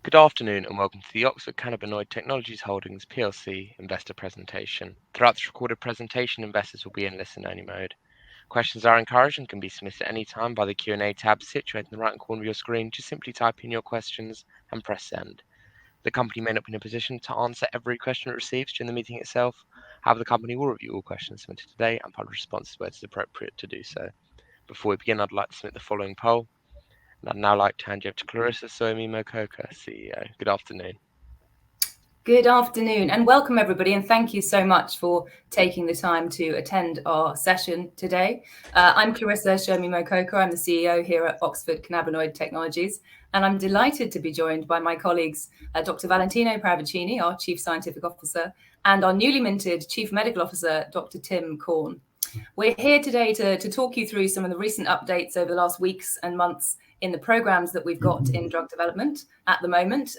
Good afternoon and welcome to the Oxford Cannabinoid Technologies Holdings PLC investor presentation. Throughout this recorded presentation, investors will be in listen-only mode. Questions are encouraged and can be submitted at any time by the Q&A tab situated in the right corner of your screen. Just simply type in your questions and press send. The company may not be in a position to answer every question it receives during the meeting itself. However, the company will review all questions submitted today and publish responses where it is appropriate to do so. Before we begin, I'd like to submit the following poll. And I'd now like to hand you over to Clarissa Soemi-Mokoka, CEO. Good afternoon. Good afternoon and welcome everybody, and thank you so much for taking the time to attend our session today. I'm Clarissa Soemi-Mokoka. I'm the CEO here at Oxford Cannabinoid Technologies, and I'm delighted to be joined by my colleagues, Dr. Valentino Pravicini, our Chief Scientific Officer, and our newly minted Chief Medical Officer, Dr. Tim Corn. We're here today to talk you through some of the recent updates over the last weeks and months in the programs that we've got in drug development at the moment.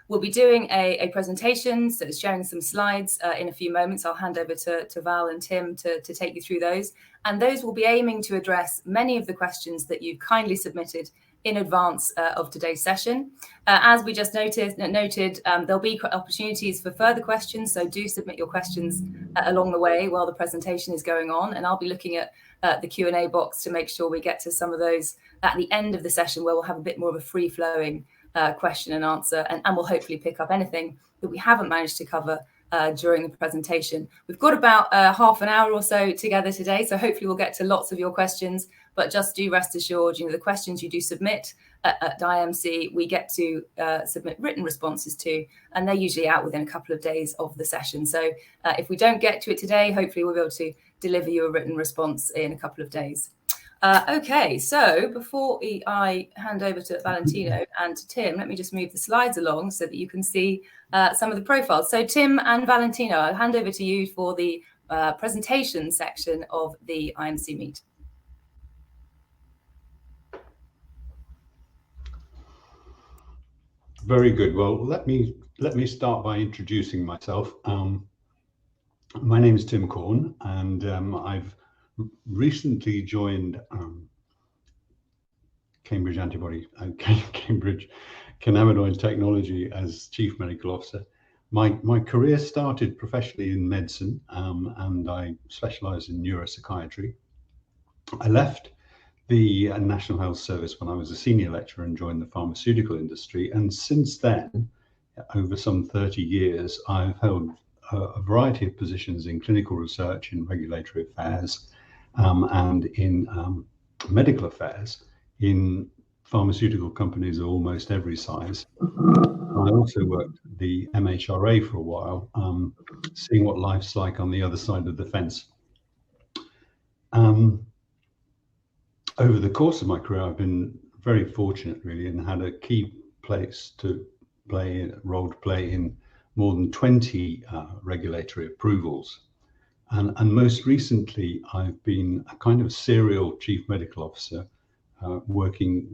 We'll be doing a presentation, so sharing some slides in a few moments. I'll hand over to Val and Tim to take you through those. And those will be aiming to address many of the questions that you've kindly submitted in advance of today's session. As we just noted, there'll be opportunities for further questions, so do submit your questions along the way while the presentation is going on. And I'll be looking at the Q&A box to make sure we get to some of those at the end of the session, where we'll have a bit more of a free-flowing question and answer, and we'll hopefully pick up anything that we haven't managed to cover during the presentation. We've got about half an hour or so together today, so hopefully we'll get to lots of your questions, but just do rest assured, the questions you do submit at IMC, we get to submit written responses to, and they're usually out within a couple of days of the session. So if we don't get to it today, hopefully we'll be able to deliver you a written response in a couple of days. Okay, so before I hand over to Valentino and to Tim, let me just move the slides along so that you can see some of the profiles. So Tim and Valentino, I'll hand over to you for the presentation section of the IMC meet. Very good. Well, let me start by introducing myself. My name is Tim Corn, and I've recently joined Cambridge Cannabinoid Technology as Chief Medical Officer. My career started professionally in medicine, and I specialised in neuropsychiatry. I left the National Health Service when I was a senior lecturer and joined the pharmaceutical industry. And since then, over some 30 years, I've held a variety of positions in clinical research, in regulatory affairs, and in medical affairs in pharmaceutical companies of almost every size. I also worked at the MHRA for a while, seeing what life's like on the other side of the fence. Over the course of my career, I've been very fortunate, really, and had a key role to play in more than 20 regulatory approvals. And most recently, I've been a kind of serial chief medical officer, working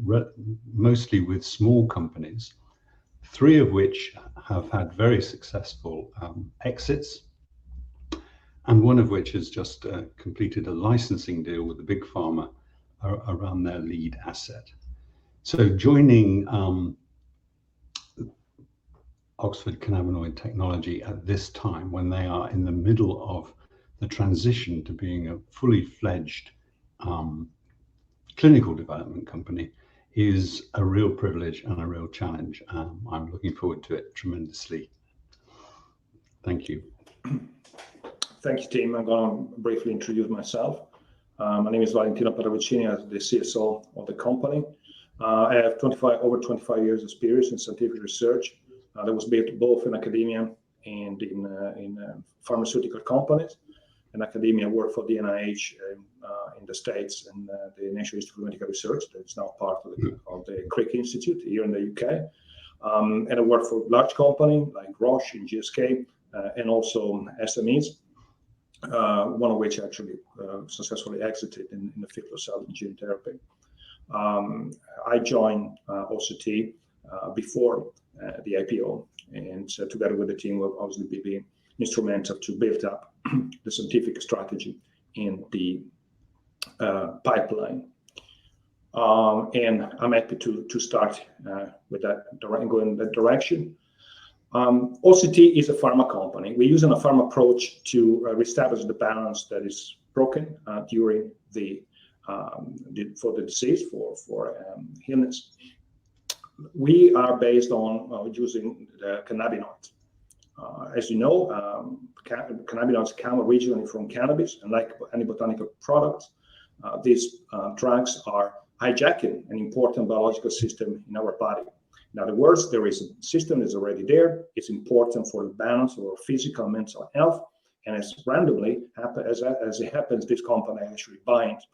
mostly with small companies, 3 of which have had very successful exits, and 1 of which has just completed a licensing deal with a big pharma around their lead asset. So joining Oxford Cannabinoid Technology at this time, when they are in the middle of the transition to being a fully fledged clinical development company, is a real privilege and a real challenge. I'm looking forward to it tremendously. Thank you. Thank you, Tim. I'm going to briefly introduce myself. My name is Valentino Pravicini. I'm the CSO of the company. I have over 25 years experience in scientific research that was built both in academia and in pharmaceutical companies. In academia, I work for the NIH in the States and the National Institute for Medical Research, that is now part of the Crick Institute here in the UK. And I work for large companies like Roche and GSK, and also SMEs, one of which actually successfully exited in the field of cell and gene therapy. I joined OCT before the IPO, and so together with the team will obviously be instrumental to build up the scientific strategy in the pipeline. And I'm happy to start with that, go in that direction. OCT is a pharma company. We're using a pharma approach to reestablish the balance that is broken during for the disease, for illness. We are based on using the cannabinoid. As you know, cannabinoids come originally from cannabis, and like any botanical product, these drugs are hijacking an important biological system in our body. In other words, there is a system that's already there. It's important for the balance of our physical and mental health. And as randomly, as it happens, this compound actually binds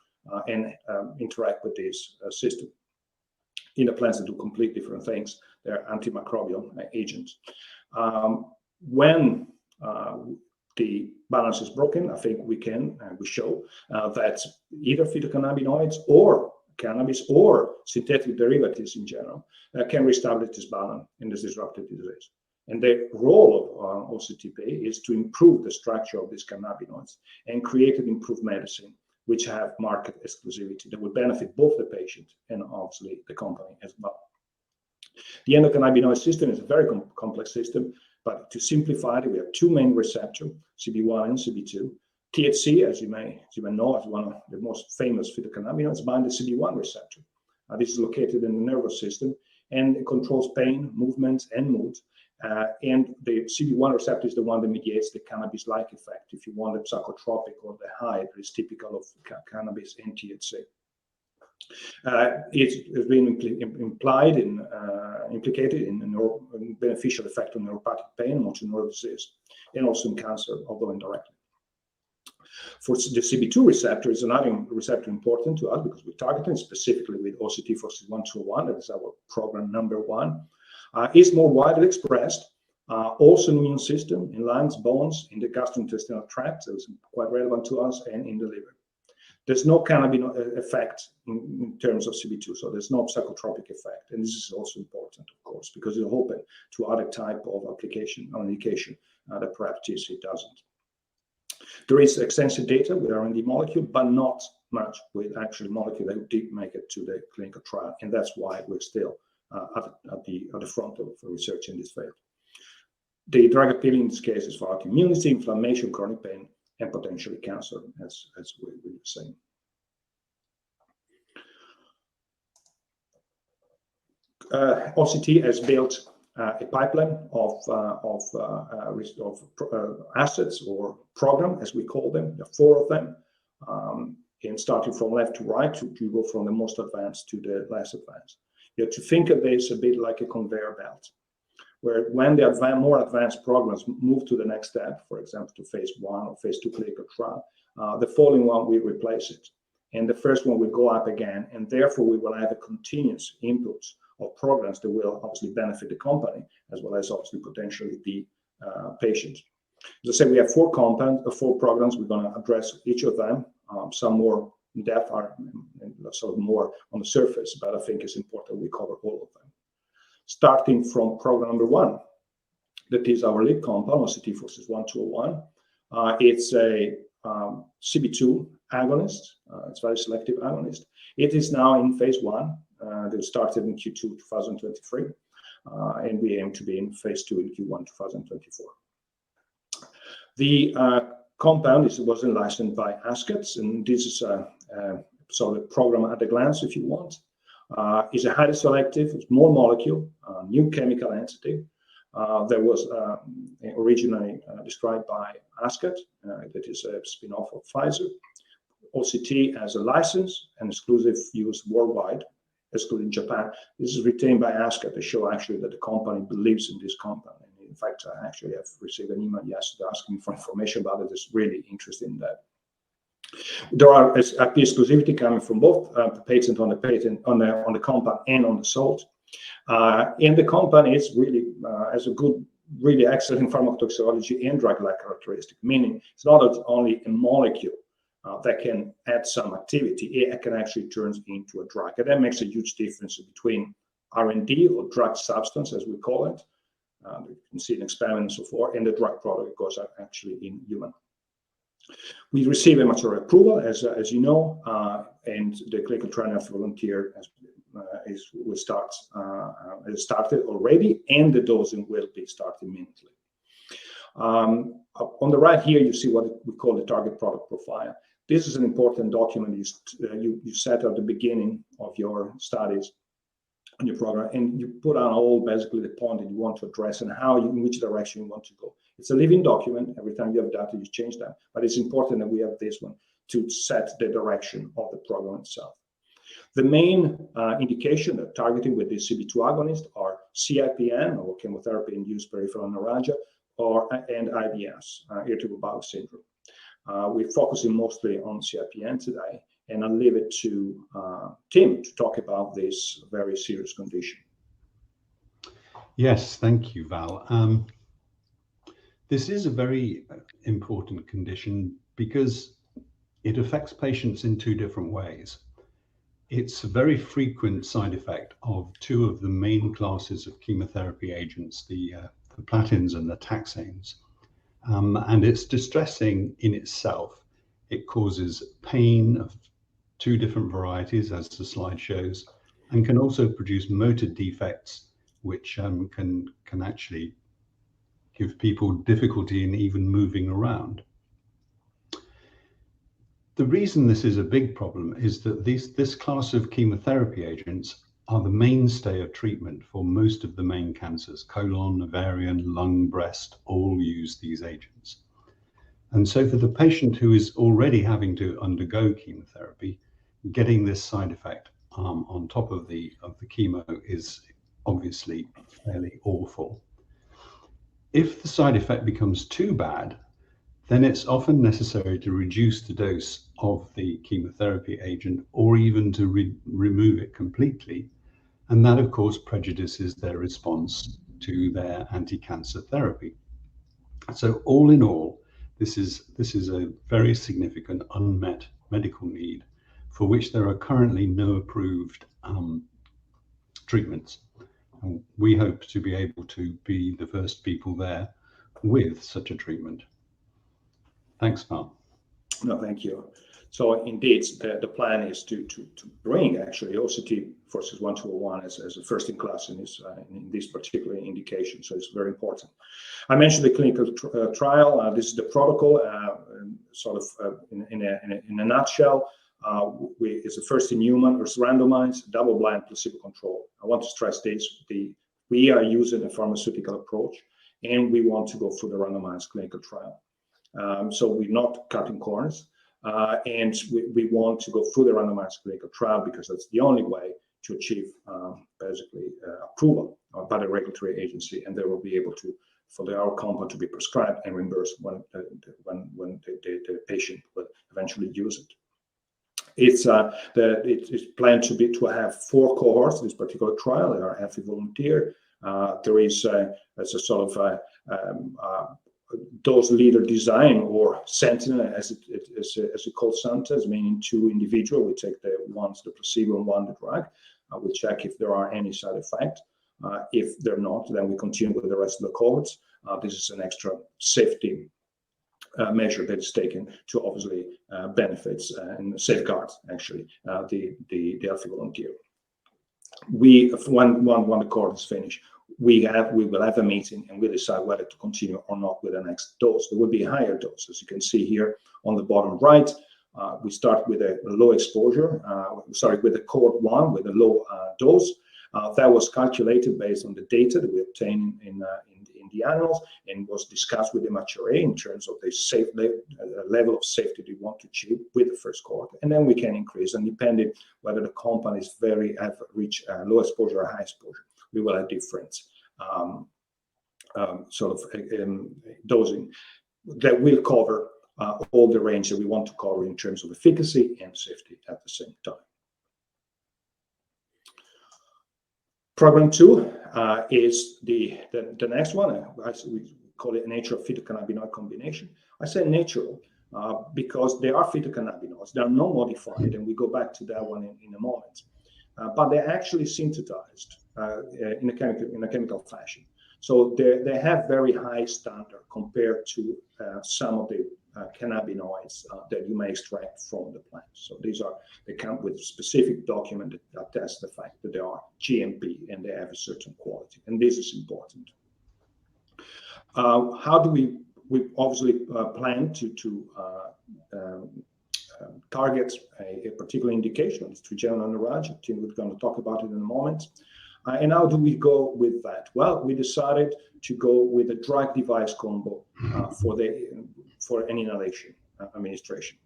and interact with this system. In the plants that do completely different things, they're antimicrobial agents. When the balance is broken, I think we show that either phytocannabinoids or cannabis or synthetic derivatives in general can reestablish this balance in this disrupted disease. And the role of OCTP is to improve the structure of these cannabinoids and create an improved medicine, which have market exclusivity that will benefit both the patient and obviously the company as well. The endocannabinoid system is a very complex system, but to simplify it, we have two main receptors, CB1 and CB2. THC, as you may know, is one of the most famous phytocannabinoids, bind the CB1 receptor. This is located in the nervous system, and it controls pain, movement, and mood. And the CB1 receptor is the one that mediates the cannabis-like effect, if you want, the psychotropic or the high that is typical of cannabis and THC. It has been implicated in beneficial effect on neuropathic pain, motor neuron disease, and also in cancer, although indirectly. For the CB2 receptor is another receptor important to us because we target it specifically with OCT for 1201. That is our program number 1. Is more widely expressed, also in the immune system, in lungs, bones, in the gastrointestinal tract. So it's quite relevant to us, and in the liver. There's no cannabinoid effect in terms of CB2, so there's no psychotropic effect. And this is also important, of course, because it's open to other type of application or indication that perhaps THC doesn't. There is extensive data with R&D molecule, but not much with actual molecule that did make it to the clinical trial, and that's why we're still at the front of research in this field. The drug appeal in this case is for autoimmunity, inflammation, chronic pain, and potentially cancer, as we were saying. OCT has built a pipeline of assets or program, as we call them. There are 4 of them, and starting from left to right to go from the most advanced to the less advanced. You have to think of this a bit like a conveyor belt, where when the more advanced programs move to the next step, for example, to phase 1 or phase 2 clinical trial, the following one will replace it. And the first one will go up again, and therefore we will have a continuous input of programs that will obviously benefit the company, as well as obviously potentially the patient. As I said, we have 4 programs. We're going to address each of them. Some more in depth are sort of more on the surface, but I think it's important we cover all of them. Starting from program number 1, that is our lead compound, OCT for 1201. It's a CB2 agonist. It's a very selective agonist. It is now in phase 1. That started in Q2 2023, and we aim to be in phase 2 in Q1 2024. The compound was licensed by Ascot, and this is sort of program at a glance, if you want. Is a highly selective, small molecule, new chemical entity that was originally described by Ascot. That is a spin-off of Pfizer. OCT has a license and exclusive use worldwide, excluding Japan. This is retained by Ascot to show actually that the company believes in this compound. And in fact, I actually have received an email yesterday asking for information about it. It's really interested in that. There are IP exclusivity coming from both the patent on the compound and on the salt. And the compound is really has a good, really excellent pharmacotoxicology and drug-like characteristic, meaning it's not only a molecule that can add some activity, it can actually turn into a drug. And that makes a huge difference between R&D or drug substance, as we call it. You can see an experiment and so forth, and the drug product goes actually in human. We receive a mature approval, as you know, and the clinical trial in healthy volunteer will start. It started already, and the dosing will be started immediately. On the right here, you see what we call the target product profile. This is an important document you set at the beginning of your studies on your program, and you put on all basically the point that you want to address and in which direction you want to go. It's a living document. Every time you have data, you change that. But it's important that we have this one to set the direction of the program itself. The main indication that targeting with the CB2 agonist are CIPN, or chemotherapy-induced peripheral neuralgia, and IBS, irritable bowel syndrome. We're focusing mostly on CIPN today, and I'll leave it to Tim to talk about this very serious condition. Yes, thank you, Val. This is a very important condition because it affects patients in two different ways. It's a very frequent side effect of two of the main classes of chemotherapy agents, the platins and the taxanes. And it's distressing in itself. It causes pain of two different varieties, as the slide shows, and can also produce motor defects, which can actually give people difficulty in even moving around. The reason this is a big problem is that this class of chemotherapy agents are the mainstay of treatment for most of the main cancers. Colon, ovarian, lung, breast, all use these agents. And so for the patient who is already having to undergo chemotherapy, getting this side effect on top of the chemo is obviously fairly awful. If the side effect becomes too bad, then it's often necessary to reduce the dose of the chemotherapy agent or even to remove it completely. And that, of course, prejudices their response to their anti-cancer therapy. So all in all, this is a very significant unmet medical need for which there are currently no approved treatments. And we hope to be able to be the first people there with such a treatment. Thanks, Val. No, thank you. So indeed, the plan is to bring actually OCT-461-201 as a first-in-class in this particular indication. So it's very important. I mentioned the clinical trial. This is the protocol, in a nutshell. It's a first-in-human, it's randomized, double-blind, placebo-controlled. I want to stress this: we are using a pharmaceutical approach, and we want to go through the randomized clinical trial. So we're not cutting corners. And we want to go through the randomized clinical trial because that's the only way to achieve basically approval by the regulatory agency, and they will be able to, for our compound to be prescribed and reimbursed when the patient will eventually use it. It's planned to have 4 cohorts in this particular trial. There are healthy volunteer. There is a sort of dose leader design, or sentinel, as we call sometimes, meaning 2 individuals. We take the placebo and one the drug. We check if there are any side effects. If they're not, then we continue with the rest of the cohorts. This is an extra safety measure that is taken to obviously benefits and safeguards actually the healthy volunteer. When the cohort is finished, we will have a meeting and we'll decide whether to continue or not with the next dose. There will be a higher dose, as you can see here on the bottom right. We start with a low exposure, with the cohort 1 with a low dose. That was calculated based on the data that we obtained in the animals and was discussed with the MHRA in terms of the safe level of safety we want to achieve with the first cohort. And then we can increase, and depending whether the compound is have reached low exposure or high exposure, we will have different dosing that will cover all the range that we want to cover in terms of efficacy and safety at the same time. Program 2 is the next one. We call it a natural phytocannabinoid combination. I say natural because they are phytocannabinoids. They are not modified, and we go back to that one in a moment. But they're actually synthesized in a chemical fashion. So they have very high standard compared to some of the cannabinoids that you may extract from the plant. So they come with specific document that attests the fact that they are GMP and they have a certain quality, and this is important. How do we obviously plan to target a particular indication? It's trigeminal neuralgia. Tim is going to talk about it in a moment. And how do we go with that? Well, we decided to go with a drug device combo for an inhalation administration.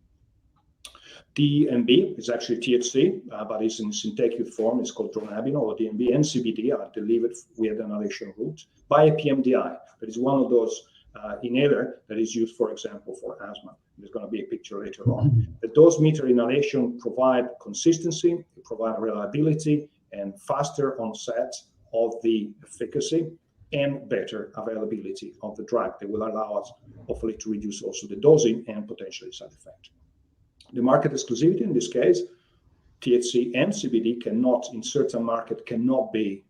DMB is actually THC, but it's in synthetic form. It's called dronabinol, or DMB, and CBD are delivered via the inhalation route by a PMDI. That is one of those inhaler that is used, for example, for asthma. There's going to be a picture later on. The dose meter inhalation provide consistency, provide reliability, and faster onset of the efficacy and better availability of the drug that will allow us, hopefully, to reduce also the dosing and potentially side effect. The market exclusivity in this case, THC and CBD cannot, in certain market, cannot be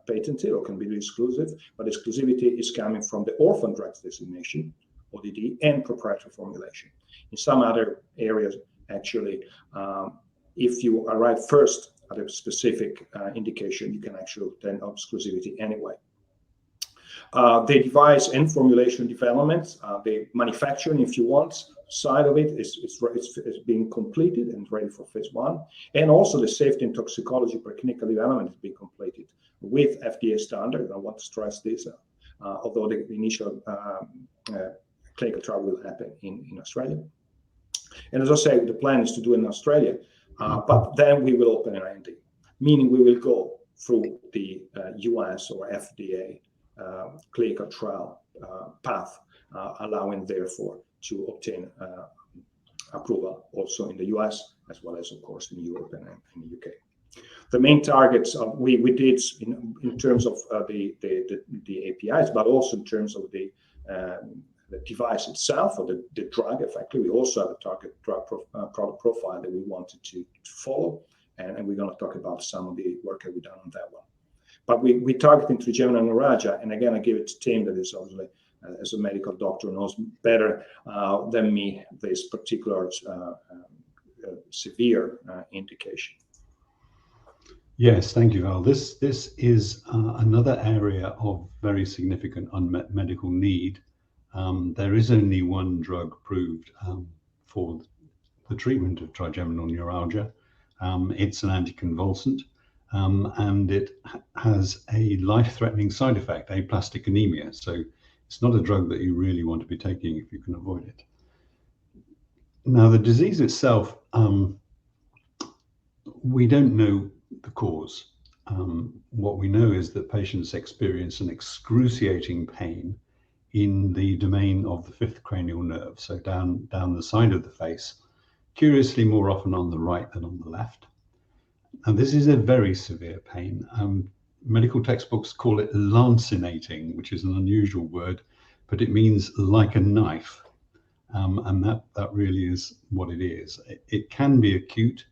patented or can be exclusive, but exclusivity is coming from the orphan drugs designation, ODD, and proprietary formulation. In some other areas, actually, if you arrive first at a specific indication, you can actually obtain exclusivity anyway. The device and formulation development, the manufacturing, if you want, side of it is being completed and ready for phase 1. And also the safety and toxicology preclinical development is being completed with FDA standard. I want to stress this, although the initial clinical trial will happen in Australia. And as I say, the plan is to do it in Australia, but then we will open an IND, meaning we will go through the US or FDA clinical trial path, allowing therefore to obtain approval also in the US, as well as, of course, in Europe and in the UK. The main targets we did in terms of the APIs, but also in terms of the device itself, or the drug, effectively. We also have a target drug product profile that we wanted to follow, and we're going to talk about some of the work that we've done on that one. But we targeting trigeminal neuralgia, and again, I give it to Tim, that is obviously, as a medical doctor, knows better than me this particular severe indication. Yes, thank you, Val. This is another area of very significant unmet medical need. There is only one drug approved for the treatment of trigeminal neuralgia. It's an anticonvulsant, and it has a life-threatening side effect, aplastic anemia. So it's not a drug that you really want to be taking if you can avoid it. Now, the disease itself, we don't know the cause. What we know is that patients experience an excruciating pain in the domain of the fifth cranial nerve, so down the side of the face, curiously more often on the right than on the left. And this is a very severe pain. Medical textbooks call it lancinating, which is an unusual word, but it means like a knife. And that really is what it is. It can be acute,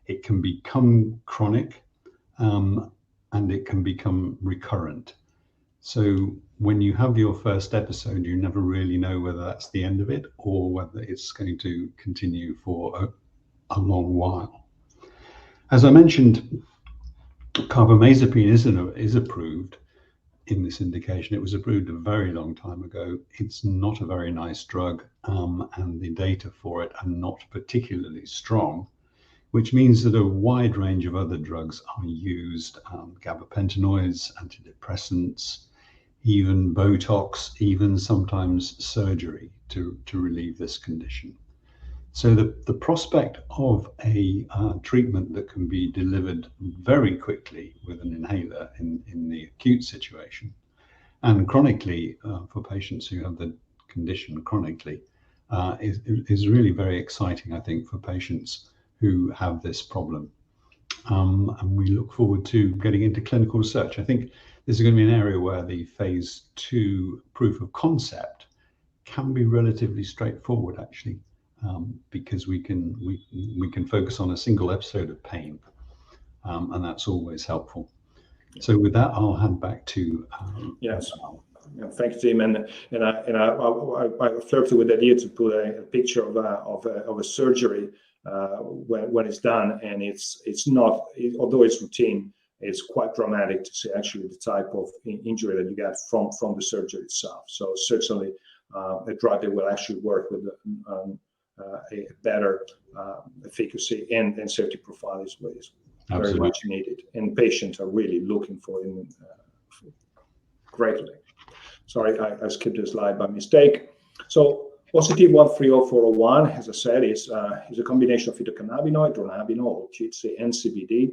it can become chronic, and it can become recurrent. So when you have your first episode, you never really know whether that's the end of it or whether it's going to continue for a long while. As I mentioned, carbamazepine is approved in this indication. It was approved a very long time ago. It's not a very nice drug, and the data for it are not particularly strong, which means that a wide range of other drugs are used, gabapentinoids, antidepressants, even Botox, even sometimes surgery to relieve this condition. So the prospect of a treatment that can be delivered very quickly with an inhaler in the acute situation, and chronically for patients who have the condition chronically, is really very exciting, I think, for patients who have this problem. And we look forward to getting into clinical research. I think this is going to be an area where the phase 2 proof of concept can be relatively straightforward, actually, because we can focus on a single episode of pain, and that's always helpful. So with that, I'll hand back to yes. Thank you, Tim. I flirted with the idea to put a picture of a surgery when it's done, and it's not, although it's routine, it's quite dramatic to see actually the type of injury that you get from the surgery itself. So certainly a drug that will actually work with a better efficacy and safety profile is very much needed, and patients are really looking for it greatly. Sorry, I skipped a slide by mistake. So OCT-130401, as I said, is a combination of phytocannabinoid, dronabinol, THC, and CBD.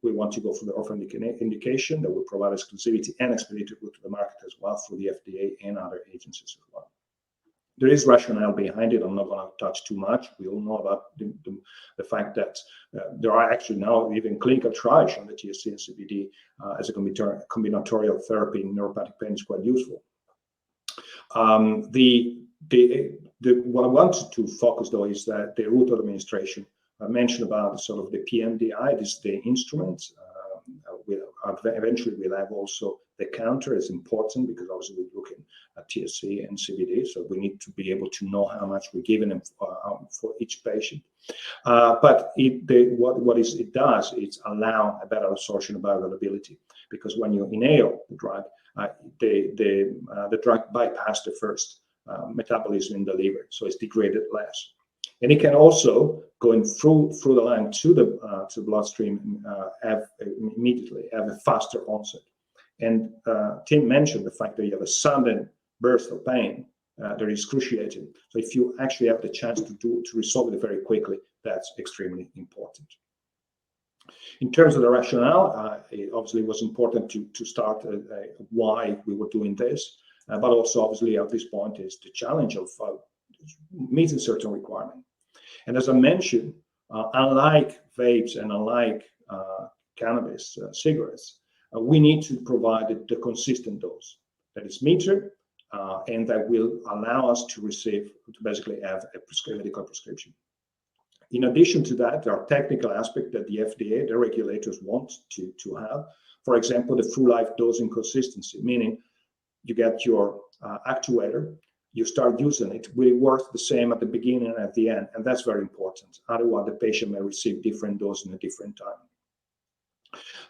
We want to go for the orphan indication that will provide exclusivity and expedited route to the market as well through the FDA and other agencies as well. There is rationale behind it. I'm not going to touch too much. We all know about the fact that there are actually now even clinical trials on the THC and CBD as a combinatorial therapy in neuropathic pain is quite useful. What I wanted to focus though is that the route of administration. I mentioned about sort of the PMDI. This is the instrument. Eventually we'll have also the counter is important because obviously we're looking at THC and CBD, so we need to be able to know how much we're giving them for each patient. But it does, it's allow a better absorption of bioavailability, because when you inhale the drug, the drug bypasses the first metabolism in the liver, so it's degraded less. And it can also, going through the lung to the bloodstream, immediately have a faster onset. And Tim mentioned the fact that you have a sudden burst of pain that is excruciating. So if you actually have the chance to resolve it very quickly, that's extremely important. In terms of the rationale, it obviously was important to start why we were doing this, but also obviously at this point is the challenge of meeting certain requirements. And as I mentioned, unlike vapes and unlike cannabis cigarettes, we need to provide the consistent dose that is metered and that will allow us to basically have a medical prescription. In addition to that, there are technical aspects that the FDA, the regulators want to have. For example, the full life dosing consistency, meaning you get your actuator, you start using it, will it work the same at the beginning and at the end? And that's very important. Otherwise, the patient may receive different doses in a different time.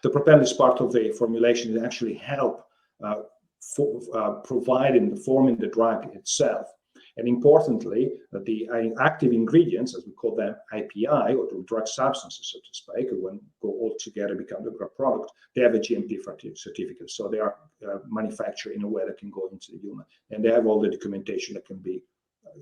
The propellus part of the formulation is actually help forming the drug itself. And importantly, the active ingredients, as we call them IPI, or the drug substances, so to speak, when go all together become the drug product, they have a GMP certificate. So they are manufactured in a way that can go into the human. And they have all the documentation that can be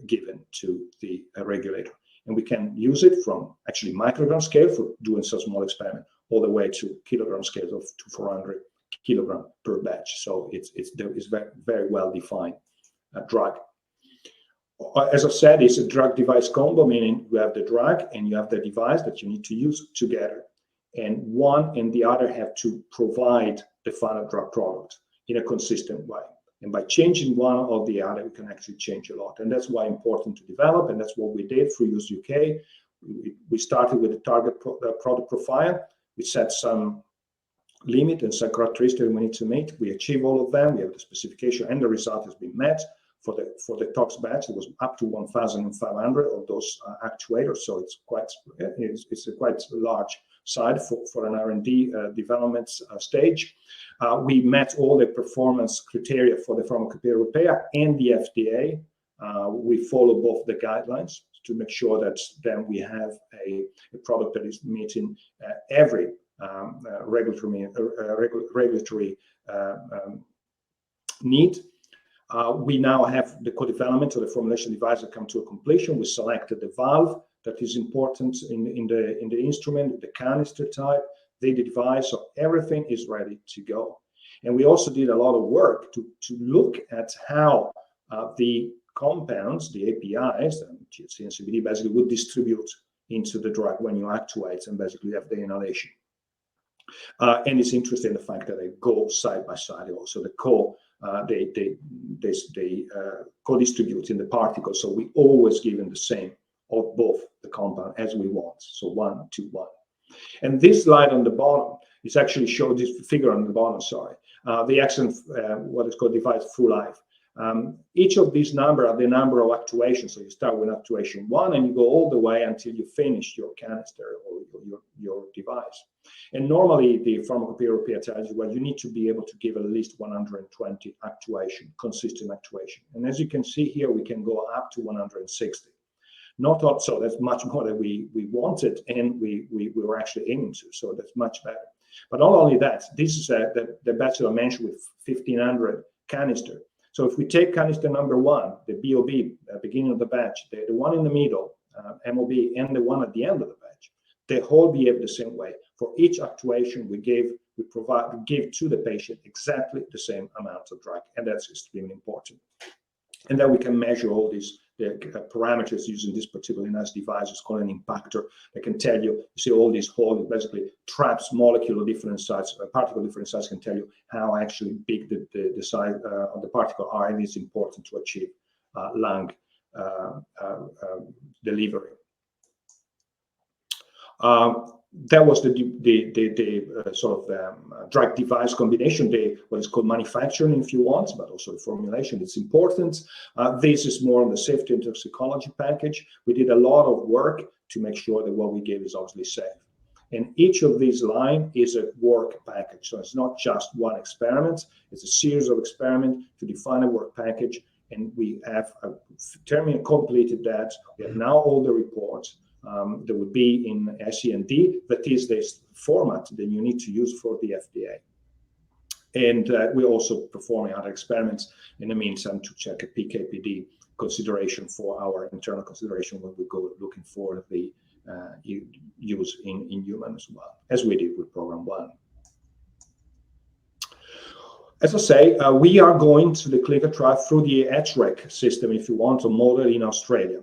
given to the regulator. And we can use it from actually microgram scale for doing such small experiment, all the way to kilogram scales of 400 kilogram per batch. So it's very, very well defined drug. As I said, it's a drug device combo, meaning you have the drug and you have the device that you need to use together. And one and the other have to provide the final drug product in a consistent way. And by changing one or the other, we can actually change a lot. And that's why it's important to develop. And that's what we did through Use UK. We started with the target product profile. We set some limit and some characteristics we need to meet. We achieve all of them. We have the specification and the result has been met. For the tox batch, it was up to 1,500 of those actuators, so it's a quite large side for an R&D development stage. We met all the performance criteria for the pharmacopoeia repair and the FDA. We follow both the guidelines to make sure that then we have a product that is meeting every regulatory need. We now have the co-development of the formulation device that come to a completion. We selected the valve that is important in the instrument, the canister type, the device, so everything is ready to go. And we also did a lot of work to look at how the compounds, the APIs, and THC and CBD basically would distribute into the drug when you actuate and basically have the inhalation. And it's interesting the fact that they go side by side. Also, they co-distribute in the particles, so we always give them the same of both the compound as we want, so 1 to 1. And this slide on the bottom is actually show this figure on the bottom, sorry, the excellent, what is called device through life. Each of these numbers are the number of actuations. So you start with actuation 1 and you go all the way until you finish your canister or your device. And normally the pharmacopoeia Europaea tells you, well, you need to be able to give at least 120 actuation, consistent actuation. And as you can see here, we can go up to 160. Not all, so that's much more than we wanted and we were actually aiming to. So that's much better. But not only that, this is the batch that I mentioned with 1500 canister. So if we take canister number 1, the BOB, beginning of the batch, the one in the middle, MOB, and the one at the end of the batch, they all behave the same way. For each actuation we give to the patient exactly the same amount of drug, and that's extremely important. And then we can measure all these parameters using this particularly nice device. It's called an impactor that can tell you, see all these holes, basically traps molecule of different size, particle different size, can tell you how actually big the size of the particle are, and it's important to achieve lung delivery. That was the sort of drug device combination, what is called manufacturing, if you want, but also the formulation. It's important. This is more on the safety and toxicology package. We did a lot of work to make sure that what we gave is obviously safe. And each of these lines is a work package. So it's not just one experiment. It's a series of experiments to define a work package. And we have completed that. We have now all the reports. That would be in SEND, that is this format that you need to use for the FDA. And we're also performing other experiments in the meantime to check a PK/PD consideration for our internal consideration when we go looking for the use in humans as well, as we did with program 1. As I say, we are going to the clinical trial through the HREC system, if you want, a model in Australia.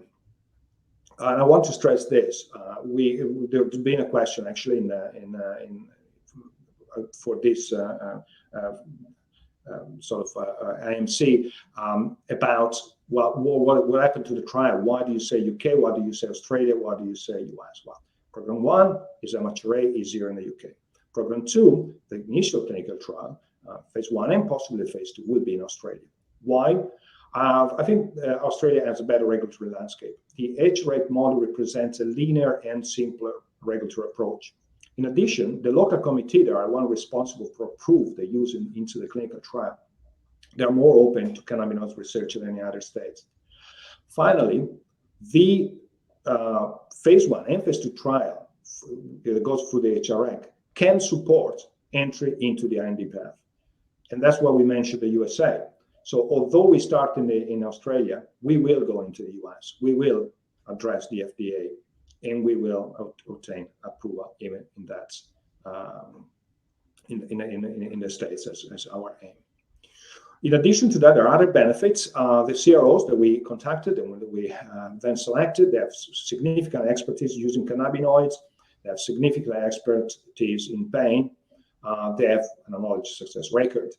And I want to stress this. There's been a question actually for this sort of IMC about what happened to the trial. Why do you say UK? Why do you say Australia? Why do you say US? Well, program 1 is a much easier in the UK. Program 2, the initial clinical trial, phase 1 and possibly phase 2, will be in Australia. Why? I think Australia has a better regulatory landscape. The HREC model represents a linear and simpler regulatory approach. In addition, the local committee, they are one responsible for approve the use into the clinical trial. They are more open to cannabinoid research than any other states. Finally, the phase 1 and phase 2 trial that goes through the HREC can support entry into the IND path. And that's why we mentioned the USA. So although we start in Australia, we will go into the US. We will address the FDA, and we will obtain approval even in that in the States as our aim. In addition to that, there are other benefits. The CROs that we contacted and we then selected, they have significant expertise using cannabinoids. They have significant expertise in pain. They have an knowledge success record.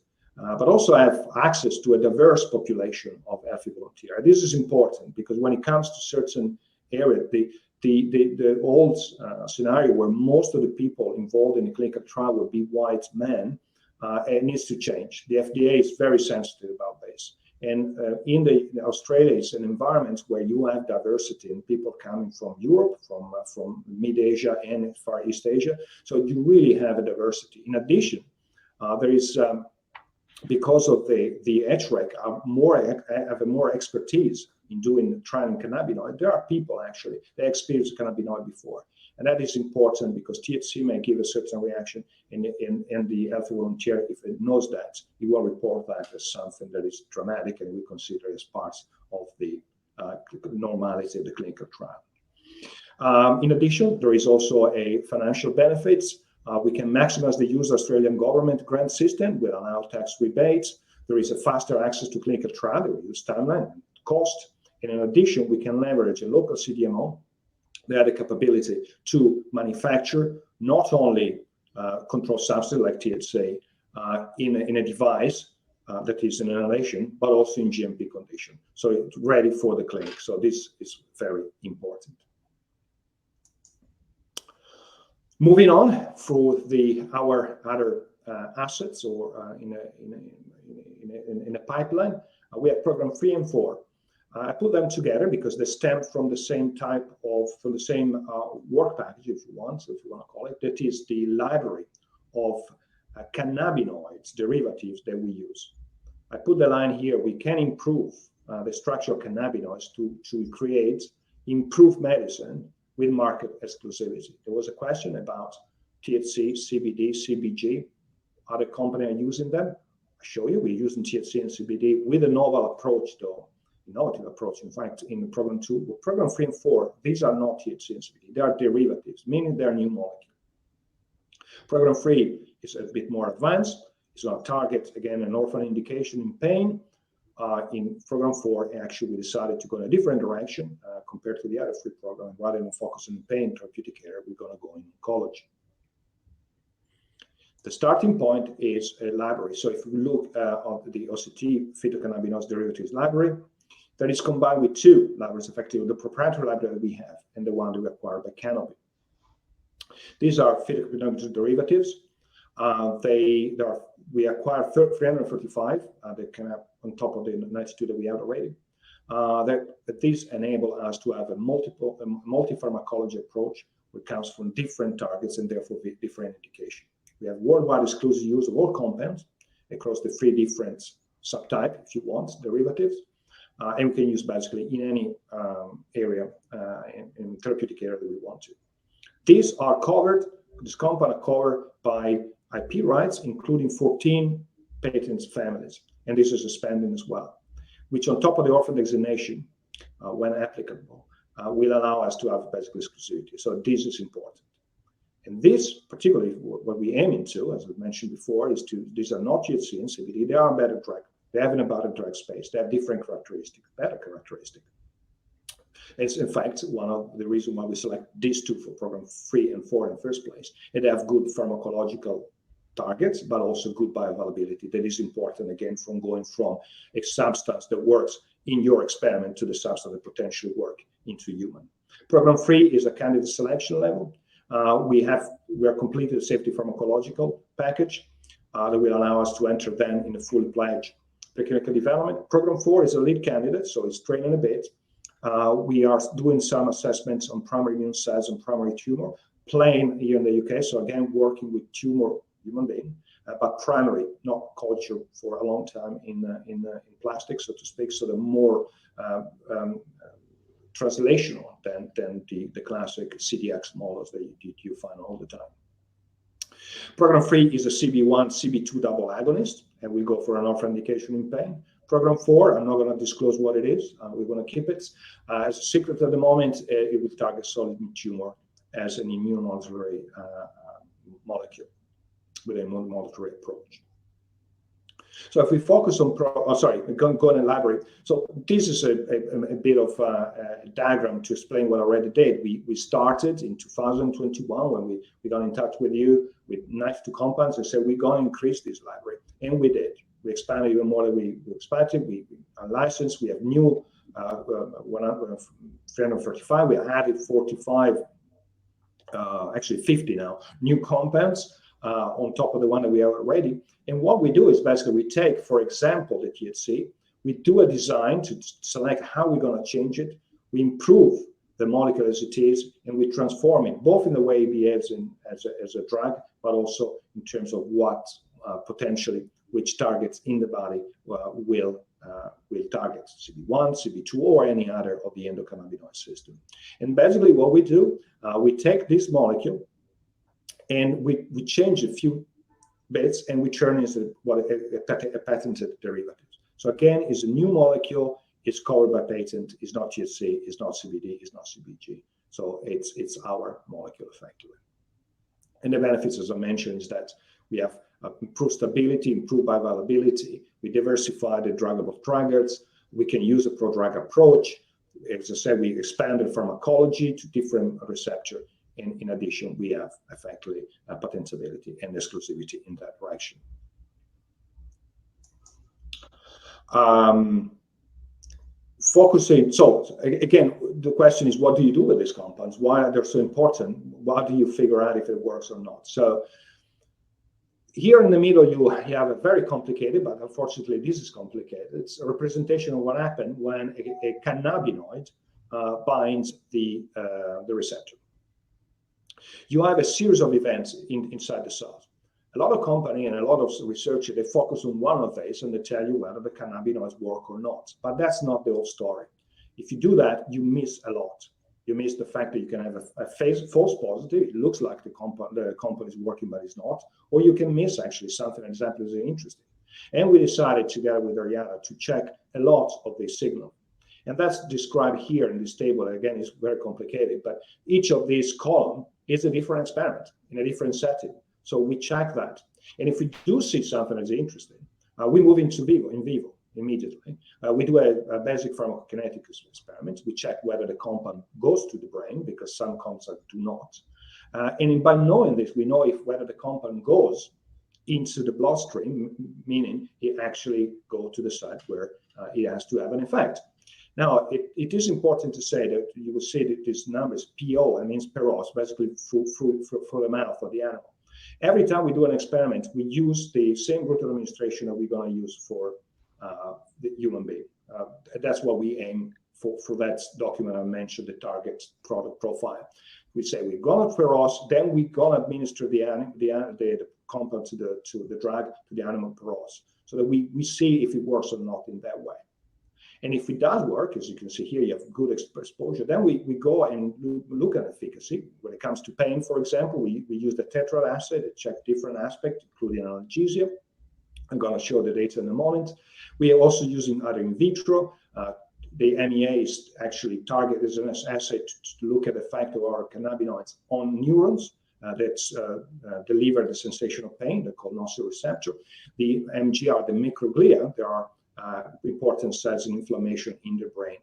But also have access to a diverse population of healthy volunteers. This is important because when it comes to certain areas, the old scenario where most of the people involved in the clinical trial would be white men, it needs to change. The FDA is very sensitive about this. And in Australia, it's an environment where you have diversity and people coming from Europe, from Mid-Asia and Far East Asia. So you really have a diversity. In addition, there is because of the HREC have more expertise in trying cannabinoid. There are people actually that experienced cannabinoid before, and that is important because THC may give a certain reaction in the healthy volunteer. If it knows that, it will report that as something that is dramatic and we consider as part of the normality of the clinical trial. In addition, there is also a financial benefits. We can maximize the use of Australian government grant system with allowed tax rebates. There is a faster access to clinical trial, the reduced timeline and cost. And in addition, we can leverage a local CDMO that had the capability to manufacture not only controlled substance like THC in a device that is an inhalation, but also in GMP condition. So it's ready for the clinic. So this is very important. Moving on through our other assets or in a pipeline, we have program 3 and 4. I put them together because they stem from the same work package, if you want to call it. That is the library of cannabinoids derivatives that we use. I put the line here: we can improve the structure of cannabinoids to create improved medicine with market exclusivity. There was a question about THC, CBD, CBG. Other companies are using them. I show you we're using THC and CBD with a novel approach, though. Innovative approach. In fact, in program 2, program 3 and 4, these are not THC and CBD. They are derivatives, meaning they are new molecules. Program 3 is a bit more advanced. It's going to target, again, an orphan indication in pain. In program 4, actually, we decided to go in a different direction compared to the other 3 programs. Rather than focusing on pain therapeutic area, we're going to go in oncology. The starting point is a library. So if we look at the OCT phytocannabinoid derivatives library, that is combined with 2 libraries, effectively the proprietary library that we have and the one that we acquired by Canopy. These are phytocannabinoid derivatives. We acquired 335 that can have on top of the 92 that we have already. That these enable us to have a multi-pharmacology approach, which comes from different targets and therefore different indication. We have worldwide exclusive use of all compounds across the 3 different subtypes, if you want, derivatives. And we can use basically in any area, in therapeutic area that we want to. These compounds are covered by IP rights, including 14 patent families. And this is expanding as well, which on top of the orphan designation, when applicable, will allow us to have basically exclusivity. So this is important. And this, particularly what we aim into, as we mentioned before, these are not THC and CBD, they are better drug. They have in about a drug space. They have different characteristics, better characteristics. It's in fact one of the reasons why we select these 2 for program 3 and 4 in the first place. And they have good pharmacological targets, but also good bioavailability. That is important, again, from going from a substance that works in your experiment to the substance that potentially work into human. Program 3 is a candidate selection level. We are completed a safety pharmacological package that will allow us to enter then in a fully fledged preclinical development. Program 4 is a lead candidate, so it's training a bit. We are doing some assessments on primary immune cells and primary tumor, playing here in the UK. So again, working with tumor human being, but primary, not culture for a long time in plastic, so to speak. So the more translational than the classic CDX models that you find all the time. Program 3 is a CB1, CB2 double agonist, and we go for an orphan indication in pain. Program 4, I'm not going to disclose what it is. We're going to keep it as a secret at the moment. It will target solid tumor as an immunomodulatory molecule with a immunomodulatory approach. So if we focus on, go and elaborate. So this is a bit of a diagram to explain what I already did. We started in 2021 when we got in touch with you with 92 compounds and said we're going to increase this library, and we did. We expanded even more than we expected. We licensed. We have new 335. We added 45, actually 50 now, new compounds on top of the one that we have already. And what we do is basically we take, for example, the THC, we do a design to select how we're going to change it. We improve the molecule as it is, and we transform it, both in the way it behaves as a drug, but also in terms of what potentially which targets in the body will target CB1, CB2, or any other of the endocannabinoid system. And basically what we do, we take this molecule and we change a few bits and we turn it into what a patented derivative. So again, it's a new molecule, it's covered by patent, it's not THC, it's not CBD, it's not CBG. So it's our molecule effectively. And the benefits, as I mentioned, is that we have improved stability, improved bioavailability. We diversify the druggable targets. We can use a prodrug approach. As I said, we expanded pharmacology to different receptors. And in addition, we have effectively patentability and exclusivity in that direction. Focusing. So again, the question is, what do you do with these compounds? Why are they so important? how do you figure out if it works or not? So here in the middle, you have a very complicated, but unfortunately this is complicated. It's a representation of what happened when a cannabinoid binds the receptor. You have a series of events inside the cells. A lot of company and a lot of researchers, they focus on one of these and they tell you whether the cannabinoids work or not. But that's not the whole story. If you do that, you miss a lot. You miss the fact that you can have a false positive. It looks like the compound is working, but it's not. Or you can miss actually something exactly as interesting. And we decided together with Ariana to check a lot of this signal. And that's described here in this table. Again, it's very complicated, but each of these columns is a different experiment in a different setting. So we check that. And if we do see something that's interesting, we move into in vivo immediately. We do a basic pharmacokinetic experiment. We check whether the compound goes to the brain, because some compounds do not. And by knowing this, we know whether the compound goes into the bloodstream, meaning it actually goes to the site where it has to have an effect. Now, it is important to say that you will see that these numbers, PO, it means peros, basically through the mouth of the animal. Every time we do an experiment, we use the same route of administration that we're going to use for the human being. That's what we aim for that document I mentioned, the target product profile. We say we're going to peros, then we're going to administer the compound to the drug to the animal peros, so that we see if it works or not in that way. And if it does work, as you can see here, you have good exposure, then we go and look at efficacy. When it comes to pain, for example, we use the tetrad assay to check different aspects, including analgesia. I'm going to show the data in a moment. We are also using other in vitro. The MEA is actually targeted as an assay to look at the effect of our cannabinoids on neurons that deliver the sensation of pain. They're called nociceptor. The MGR, the microglia, there are important cells in inflammation in the brain.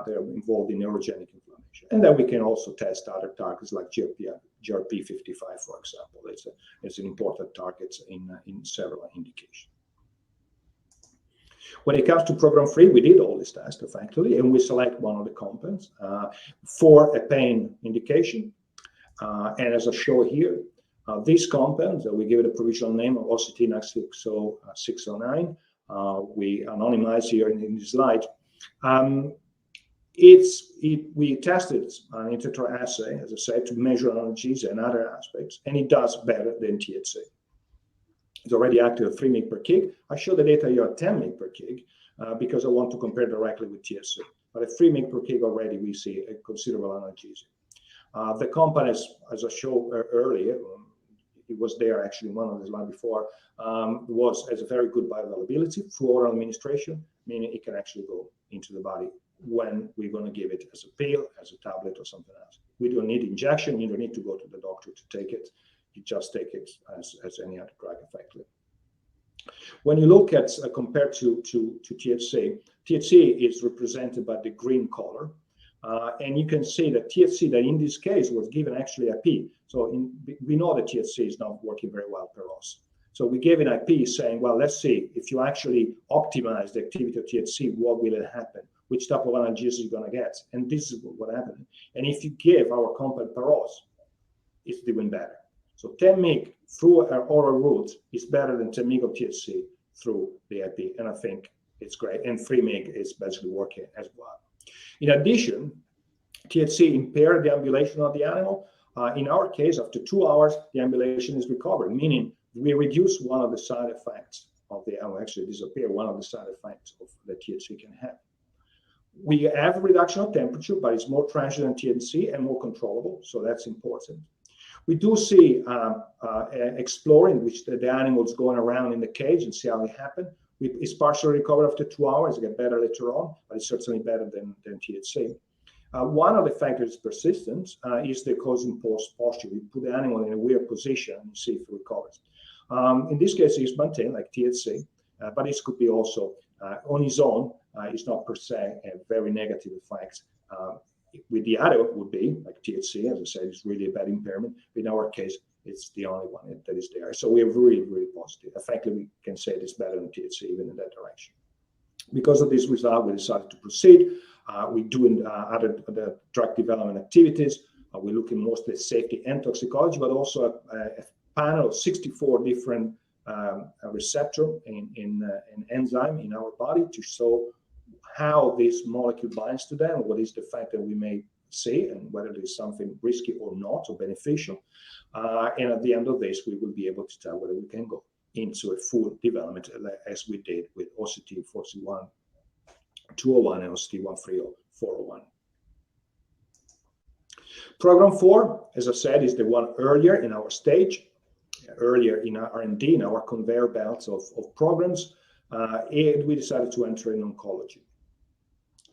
They're involved in neurogenic inflammation. And then we can also test other targets like GRP55, for example. It's an important target in several indications. When it comes to program 3, we did all these tests effectively, and we select one of the compounds for a pain indication. And as I show here, these compounds, we give it a provisional name of OCT-609. We anonymize here in this slide. We tested an intertra assay, as I said, to measure analgesia and other aspects, and it does better than THC. It's already active at 3 mg per kg. I show the data here at 10 mg per kg because I want to compare directly with THC. But at 3 mg per kg already, we see a considerable analgesia. The compound, as I showed earlier, it was there actually in one of the slides before, has a very good bioavailability through oral administration, meaning it can actually go into the body when we're going to give it as a pill, as a tablet, or something else. We don't need injection. You don't need to go to the doctor to take it. You just take it as any other drug, effectively. When you look at compared to THC, THC is represented by the green color. And you can see that THC, that in this case was given actually IP. So we know that THC is not working very well per us. So we gave an IP saying, well, let's see if you actually optimize the activity of THC, what will it happen? Which type of analgesia you're going to get? And this is what happened. And if you give our compound per us, it's doing better. So 10 mg through our oral route is better than 10 mg of THC through the IP. And I think it's great. And 3 mg is basically working as well. In addition, THC impaired the ambulation of the animal. In our case, after 2 hours, the ambulation is recovered, meaning we reduce one of the side effects of the animal, actually disappear one of the side effects of the THC can have. We have a reduction of temperature, but it's more transient than THC and more controllable, so that's important. We do see exploring, which the animals going around in the cage and see how it happened. It's partially recovered after 2 hours. It gets better later on, but it's certainly better than THC. One of the factors persistence is the causing posture. We put the animal in a weird position and see if it recovers. In this case, it's maintained like THC, but it could be also on its own. It's not per se a very negative effect. With the other would be like THC, as I said, it's really a bad impairment. In our case, it's the only one that is there. So we are really, really positive. Effectively, we can say it's better than THC even in that direction. Because of this result, we decided to proceed. We do other drug development activities. We're looking mostly at safety and toxicology, but also a panel of 64 different receptor in enzyme in our body to show how this molecule binds to them, what is the fact that we may see, and whether there's something risky or not, or beneficial. And at the end of this, we will be able to tell whether we can go into a full development as we did with OCT 401, 201, and OCT 130, 401. Program 4, as I said, is the one earlier in our stage, earlier in our R&D, in our conveyor belts of programs, and we decided to enter in oncology.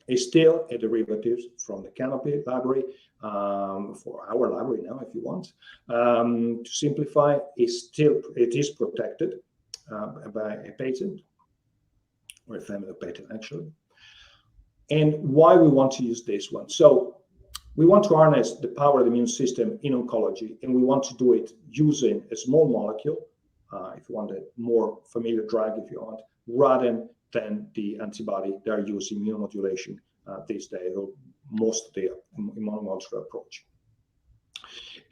It's still a derivative from the Canopy library, for our library now, if you want. To simplify, it is protected by a patent, or a family patent, actually. And why we want to use this one? So we want to harness the power of the immune system in oncology, and we want to do it using a small molecule, if you want a more familiar drug, if you want, rather than the antibody that are used in immunomodulation these days, or most of the immunomodulatory approach.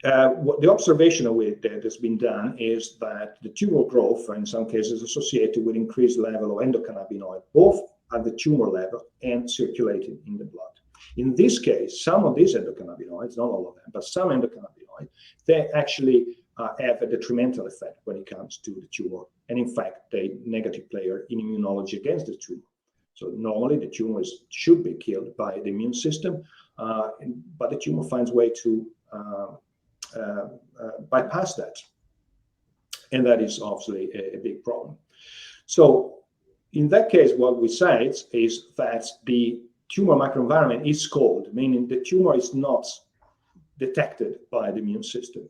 What the observation that has been done is that the tumor growth, in some cases, is associated with increased level of endocannabinoid, both at the tumor level and circulating in the blood. In this case, some of these endocannabinoids, not all of them, but some endocannabinoids, they actually have a detrimental effect when it comes to the tumor. And in fact, they're a negative player in immunology against the tumor. So normally the tumors should be killed by the immune system, but the tumor finds a way to bypass that. And that is obviously a big problem. So in that case, what we say is that the tumor microenvironment is cold, meaning the tumor is not detected by the immune system.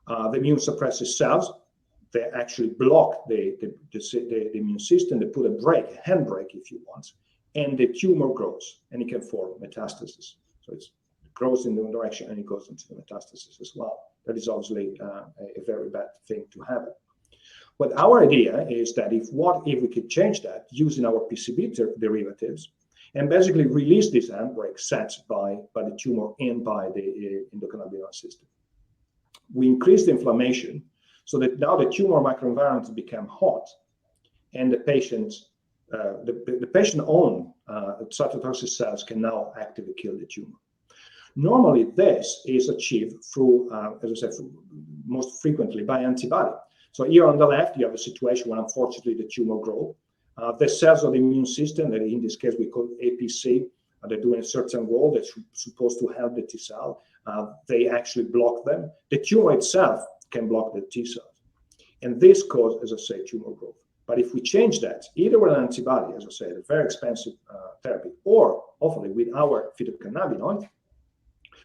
The immune suppressive cells, they actually block the immune system. They put a handbrake, if you want, and the tumor grows, and it can form metastasis. So it grows in the direction, and it goes into the metastasis as well. That is obviously a very bad thing to happen. But our idea is that if we could change that using our PCB derivatives, and basically release this handbrake set by the tumor and by the endocannabinoid system. We increase the inflammation so that now the tumor microenvironment become hot, and the patient's own cytotoxic cells can now actively kill the tumor. Normally, this is achieved through, as I said, most frequently by antibody. So here on the left, you have a situation where unfortunately the tumor grows. The cells of the immune system, that in this case we call APC, they're doing a certain role that's supposed to help the T cell. They actually block them. The tumor itself can block the T cells. And this causes, as I say, tumor growth. But if we change that, either with an antibody, as I said, a very expensive therapy, or hopefully with our phytocannabinoid,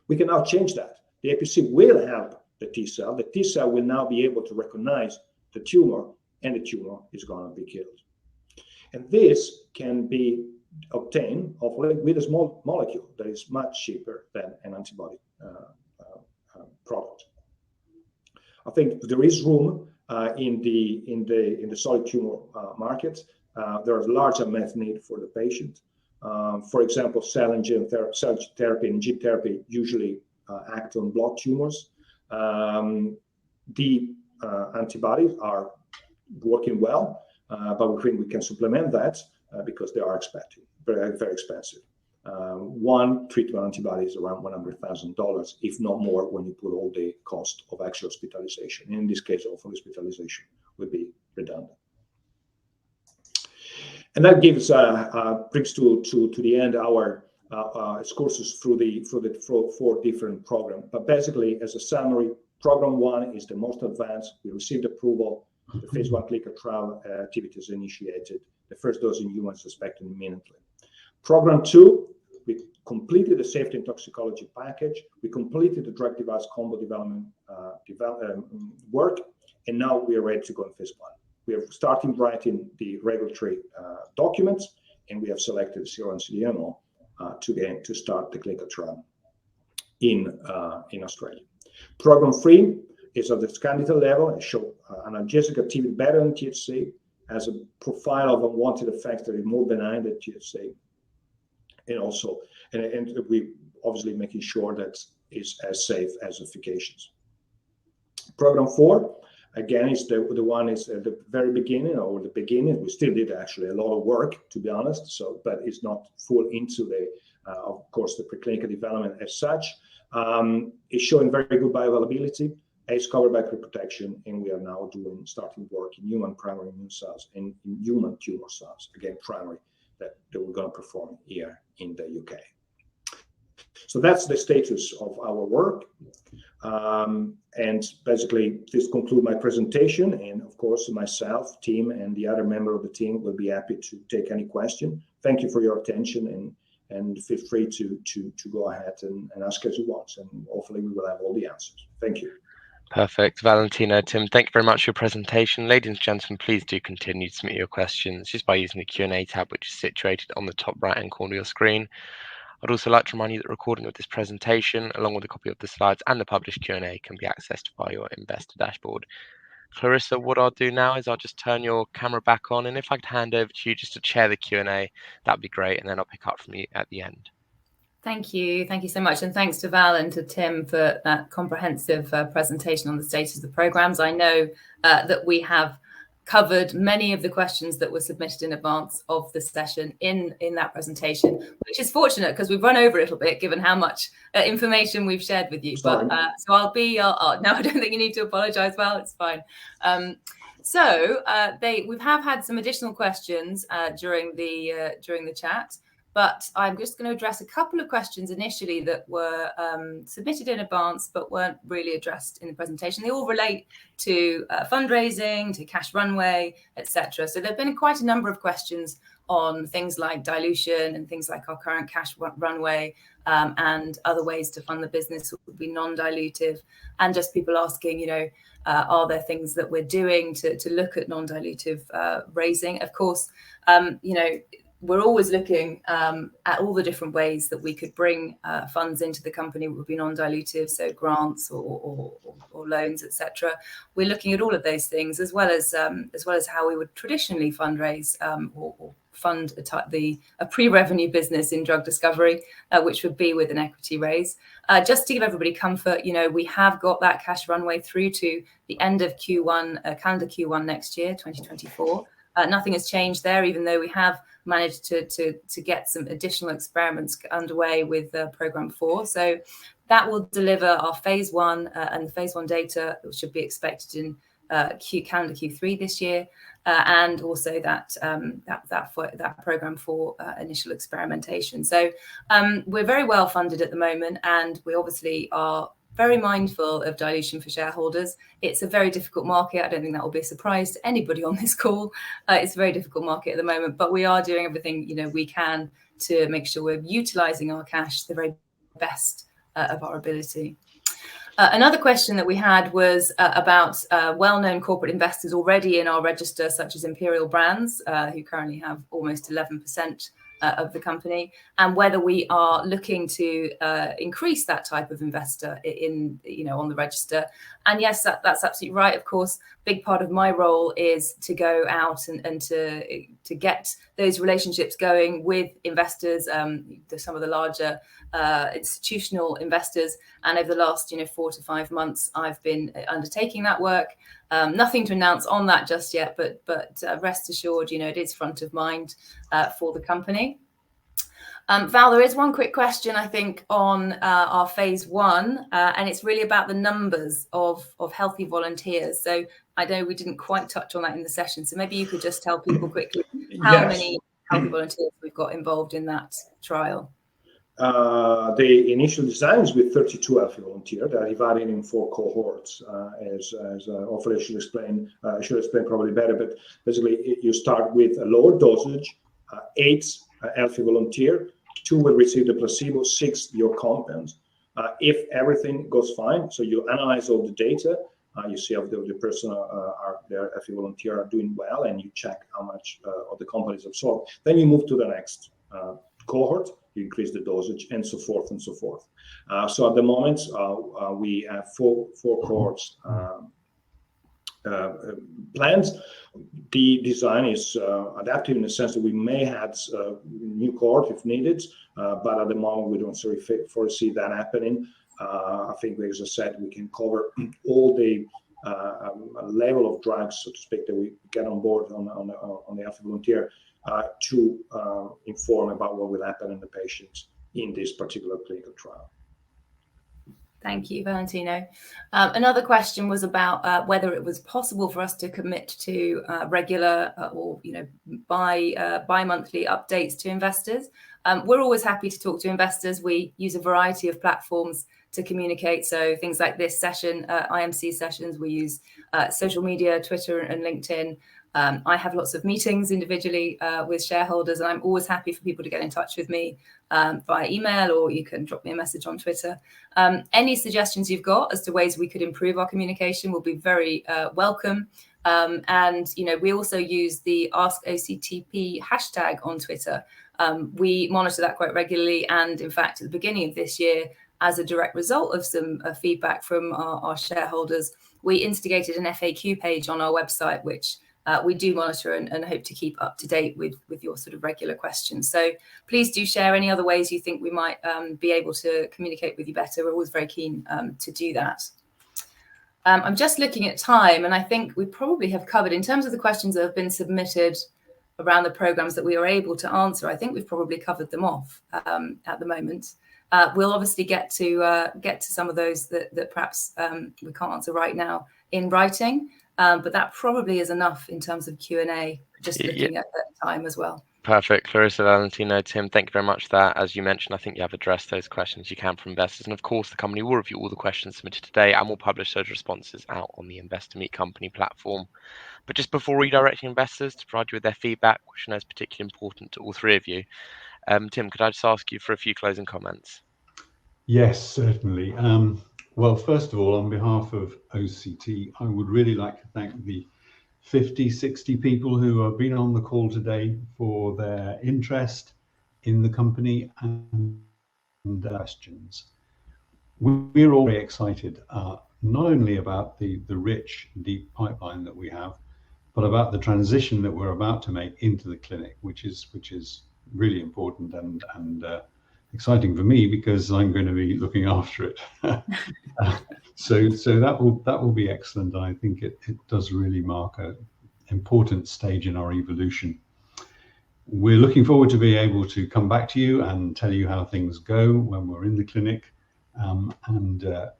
we can now change that. The APC will help the T cell. The T cell will now be able to recognize the tumor, and the tumor is going to be killed. And this can be obtained, hopefully, with a small molecule that is much cheaper than an antibody product. I think there is room in the solid tumor market. There is large unmet need for the patient. For example, cell therapy and gene therapy usually act on blood tumors. The antibodies are working well, but we think we can supplement that because they are very, very expensive. One treatment antibody is around $100,000, if not more, when you put all the cost of actual hospitalization. In this case, also hospitalization would be redundant. And that gives brings to the end our excursus through the four different programs. But basically, as a summary, program 1 is the most advanced. We received approval. The phase 1 clinical trial activities initiated. The first dose in humans expected imminently. Program 2, we completed the safety and toxicology package. We completed the drug device combo development work, and now we are ready to go in phase 1. We are starting writing the regulatory documents, and we have selected CRO and CDMO to start the clinical trial in Australia. Program 3 is at the candidate level and show analgesic activity better than THC, has a profile of unwanted effects that is more benign than THC, and also and we obviously making sure that is as safe as efficacious. Program 4, again, is the one is at the very beginning, or the beginning. We still did actually a lot of work, to be honest. So, but it's not full into the, of course, the preclinical development as such. It's showing very good bioavailability. It's covered by protection, and we are now starting work in human primary immune cells and in human tumor cells, again primary, that we're going to perform here in the UK. So that's the status of our work. And basically, this concludes my presentation. And of course, myself, team, and the other member of the team will be happy to take any question. Thank you for your attention, and feel free to go ahead and ask as you want. And hopefully, we will have all the answers. Thank you. Perfect. Valentina, Tim, thank you very much for your presentation. Ladies and gentlemen, please do continue to submit your questions just by using the Q&A tab, which is situated on the top right-hand corner of your screen. I'd also like to remind you that the recording of this presentation, along with a copy of the slides and the published Q&A, can be accessed via your investor dashboard. Clarissa, what I'll do now is I'll just turn your camera back on, and if I could hand over to you just to chair the Q&A, that'd be great, and then I'll pick up from you at the end. Thank you so much, and thanks to Val and to Tim for that comprehensive presentation on the status of the programs. I know that we have covered many of the questions that were submitted in advance of the session in that presentation, which is fortunate because we've run over a little bit given how much information we've shared with you. Sorry. But so no, I don't think you need to apologize. Val, it's fine. We have had some additional questions during the chat. But I'm just going to address a couple of questions initially that were submitted in advance but weren't really addressed in the presentation. They all relate to fundraising, to cash runway, etc. So there have been quite a number of questions on things like dilution and things like our current cash runway and other ways to fund the business would be non-dilutive, and just people asking, are there things that we're doing to look at non-dilutive raising? Of course, we're always looking at all the different ways that we could bring funds into the company that would be non-dilutive, so grants or loans, etc. We're looking at all of those things, as well as how we would traditionally fundraise or fund a pre-revenue business in drug discovery, which would be with an equity raise. Just to give everybody comfort, we have got that cash runway through to the end of Q1, calendar Q1 next year, 2024. Nothing has changed there, even though we have managed to get some additional experiments underway with program 4. So that will deliver our phase 1 and the phase 1 data, which should be expected in calendar Q3 this year, and also that program 4 initial experimentation. So we're very well funded at the moment, and we obviously are very mindful of dilution for shareholders. It's a very difficult market. I don't think that will be a surprise to anybody on this call. It's a very difficult market at the moment, but we are doing everything we can to make sure we're utilising our cash to the very best of our ability. Another question that we had was about well-known corporate investors already in our register, such as Imperial Brands, who currently have almost 11% of the company, and whether we are looking to increase that type of investor on the register. And yes, that's absolutely right. Of course, big part of my role is to go out and to get those relationships going with investors, some of the larger institutional investors. And over the last 4 to 5 months, I've been undertaking that work. Nothing to announce on that just yet, but rest assured, it is front of mind for the company. Val, there is one quick question, I think, on our phase 1, and it's really about the numbers of healthy volunteers. So I know we didn't quite touch on that in the session, so maybe you could just tell people quickly how many healthy volunteers we've got involved in that trial. The initial design is with 32 healthy volunteers that are divided in 4 cohorts, as hopefully I should explain probably better, but basically you start with a lower dosage, 8 healthy volunteers, 2 will receive the placebo, 6 your compound. If everything goes fine, so you analyze all the data, you see if the person their healthy volunteer are doing well, and you check how much of the compound is absorbed. Then you move to the next cohort, you increase the dosage, and so forth and so forth. So at the moment, we have 4 cohorts planned. The design is adaptive in the sense that we may add new cohort if needed, but at the moment we don't foresee that happening. I think, as I said, we can cover all the level of drugs, so to speak, that we get on board on the healthy volunteer to inform about what will happen in the patients in this particular clinical trial. Thank you, Valentino. Another question was about whether it was possible for us to commit to regular or bi-monthly updates to investors. We're always happy to talk to investors. We use a variety of platforms to communicate. So things like this session, IMC sessions, we use social media, Twitter and LinkedIn. I have lots of meetings individually with shareholders, and I'm always happy for people to get in touch with me via email, or you can drop me a message on Twitter. Any suggestions you've got as to ways we could improve our communication will be very welcome. And we also use the Ask OCTP hashtag on Twitter. We monitor that quite regularly, and in fact, at the beginning of this year, as a direct result of some feedback from our shareholders, we instigated an FAQ page on our website, which we do monitor and hope to keep up to date with your sort of regular questions. So please do share any other ways you think we might be able to communicate with you better. We're always very keen to do that. I'm just looking at time, and I think we probably have covered, in terms of the questions that have been submitted around the programs that we are able to answer, I think we've probably covered them off at the moment. We'll obviously get to some of those that perhaps we can't answer right now in writing. But that probably is enough in terms of Q&A, just looking at that time as well. Perfect. Clarissa, Valentino, Tim, thank you very much for that. As you mentioned, I think you have addressed those questions you can from investors. And of course, the company will review all the questions submitted today and will publish those responses out on the Investor Meet Company platform. But just before redirecting investors to provide you with their feedback, which I know is particularly important to all three of you, Tim, could I just ask you for a few closing comments? Yes, certainly. Well, first of all, on behalf of OCT, I would really like to thank the 50, 60 people who have been on the call today for their interest in the company and questions. We're all very excited, not only about the rich, deep pipeline that we have, but about the transition that we're about to make into the clinic, which is really important and exciting for me, because I'm going to be looking after it. So that will be excellent. I think it does really mark an important stage in our evolution. We're looking forward to being able to come back to you and tell you how things go when we're in the clinic.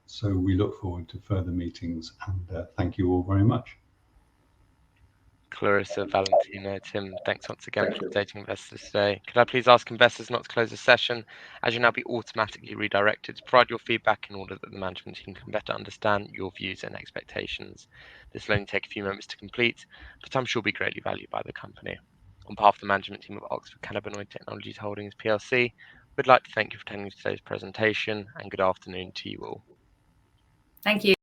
So we look forward to further meetings, and thank you all very much. Clarissa, Valentino, Tim, thanks once again for updating investors today. Could I please ask investors not to close the session, as you'll now be automatically redirected to provide your feedback in order that the management team can better understand your views and expectations. This will only take a few moments to complete, but I'm sure will be greatly valued by the company. On behalf of the management team of Oxford Cannabinoid Technologies Holdings PLC, we'd like to thank you for attending today's presentation, and good afternoon to you all. Thank you.